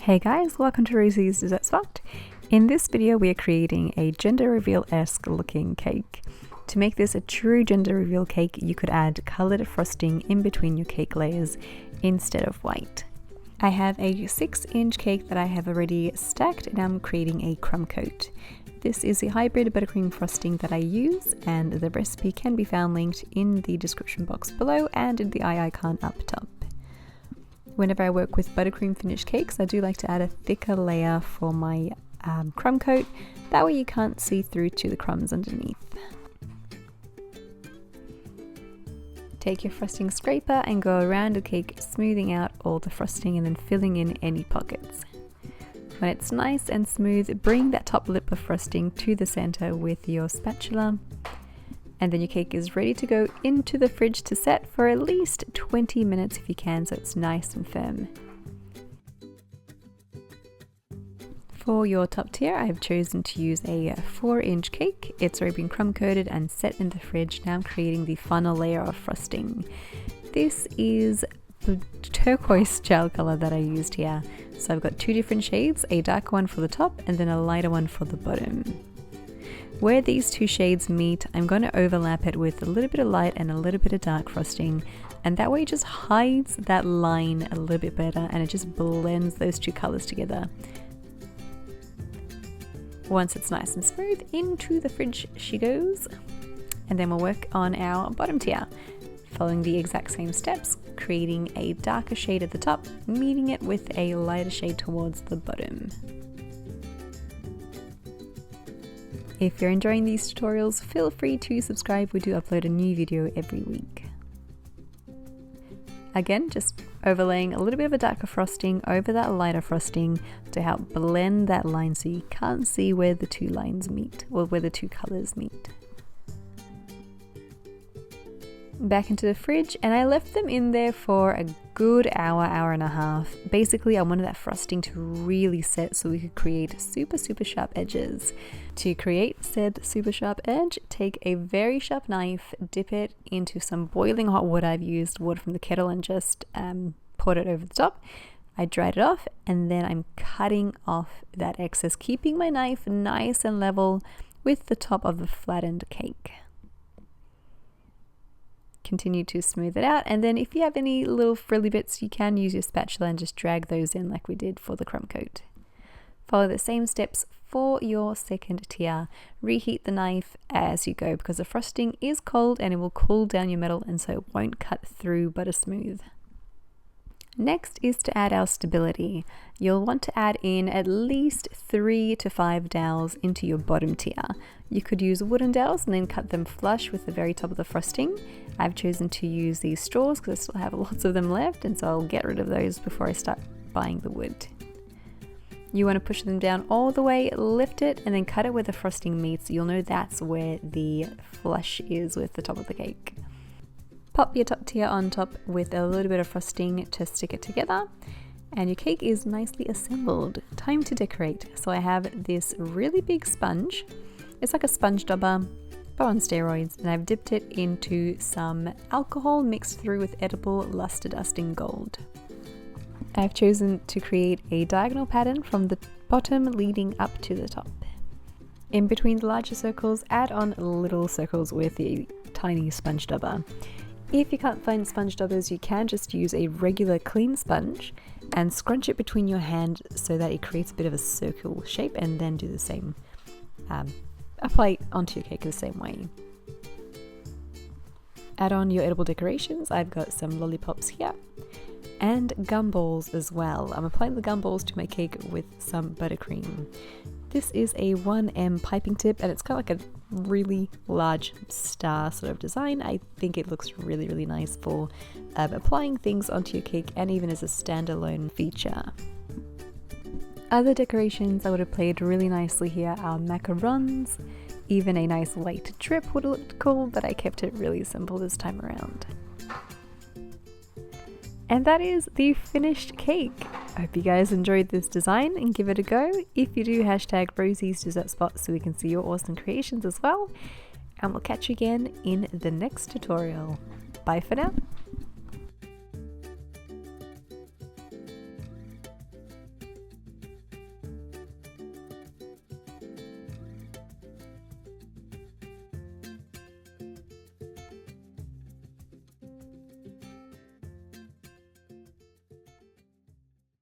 Hey guys, welcome to Rosie's Dessert Spot. In this video we are creating a gender reveal-esque looking cake. To make this a true gender reveal cake, you could add coloured frosting in between your cake layers instead of white. I have a 6-inch cake that I have already stacked and I'm creating a crumb coat. This is the hybrid buttercream frosting that I use, and the recipe can be found linked in the description box below and in the eye icon up top. Whenever I work with buttercream finished cakes, I do like to add a thicker layer for my crumb coat. That way you can't see through to the crumbs underneath. Take your frosting scraper and go around the cake, smoothing out all the frosting and then filling in any pockets. When it's nice and smooth, bring that top lip of frosting to the center with your spatula. And then your cake is ready to go into the fridge to set for at least 20 minutes if you can, so it's nice and firm. For your top tier, I've chosen to use a 4-inch cake. It's already been crumb coated and set in the fridge. Now I'm creating the final layer of frosting. This is the turquoise gel color that I used here. So I've got 2 different shades, a darker one for the top and then a lighter one for the bottom. Where these 2 shades meet, I'm going to overlap it with a little bit of light and a little bit of dark frosting, and that way it just hides that line a little bit better and it just blends those 2 colors together. Once it's nice and smooth, into the fridge she goes, and then we'll work on our bottom tier, following the exact same steps, creating a darker shade at the top, meeting it with a lighter shade towards the bottom. If you're enjoying these tutorials, feel free to subscribe. We do upload a new video every week. Again, just overlaying a little bit of a darker frosting over that lighter frosting to help blend that line so you can't see where the 2 lines meet, or where the 2 colors meet. Back into the fridge, and I left them in there for a good hour and a half. Basically, I wanted that frosting to really set so we could create super sharp edges. To create said super sharp edge, take a very sharp knife, dip it into some boiling hot water. I've used water from the kettle and just poured it over the top. I dried it off, and then I'm cutting off that excess, keeping my knife nice and level with the top of the flattened cake. Continue to smooth it out, and then if you have any little frilly bits, you can use your spatula and just drag those in like we did for the crumb coat. Follow the same steps for your second tier. Reheat the knife as you go because the frosting is cold and it will cool down your metal, and so it won't cut through butter smooth. Next is to add our stability. You'll want to add in at least 3 to 5 dowels into your bottom tier. You could use wooden dowels and then cut them flush with the very top of the frosting. I've chosen to use these straws because I still have lots of them left, and so I'll get rid of those before I start buying the wood. You want to push them down all the way, lift it, and then cut it where the frosting meets. You'll know that's where the flush is with the top of the cake. Pop your top tier on top with a little bit of frosting to stick it together, and your cake is nicely assembled. Time to decorate. So I have this really big sponge. It's like a sponge dauber, but on steroids, and I've dipped it into some alcohol mixed through with edible luster dust in gold. I've chosen to create a diagonal pattern from the bottom leading up to the top. In between the larger circles, add on little circles with the tiny sponge dauber. If you can't find sponge daubers, you can just use a regular clean sponge and scrunch it between your hand so that it creates a bit of a circle shape, and then do the same. Apply it onto your cake the same way. Add on your edible decorations. I've got some lollipops here and gumballs as well. I'm applying the gumballs to my cake with some buttercream. This is a 1M piping tip, and it's kind of like a really large star sort of design. I think it looks really nice for applying things onto your cake, and even as a standalone feature. Other decorations I would have played really nicely here are macarons. Even a nice white drip would have looked cool, but I kept it really simple this time around. And that is the finished cake. I hope you guys enjoyed this design and give it a go. If you do, hashtag Rosie's Dessert Spot so we can see your awesome creations as well. And we'll catch you again in the next tutorial. Bye for now.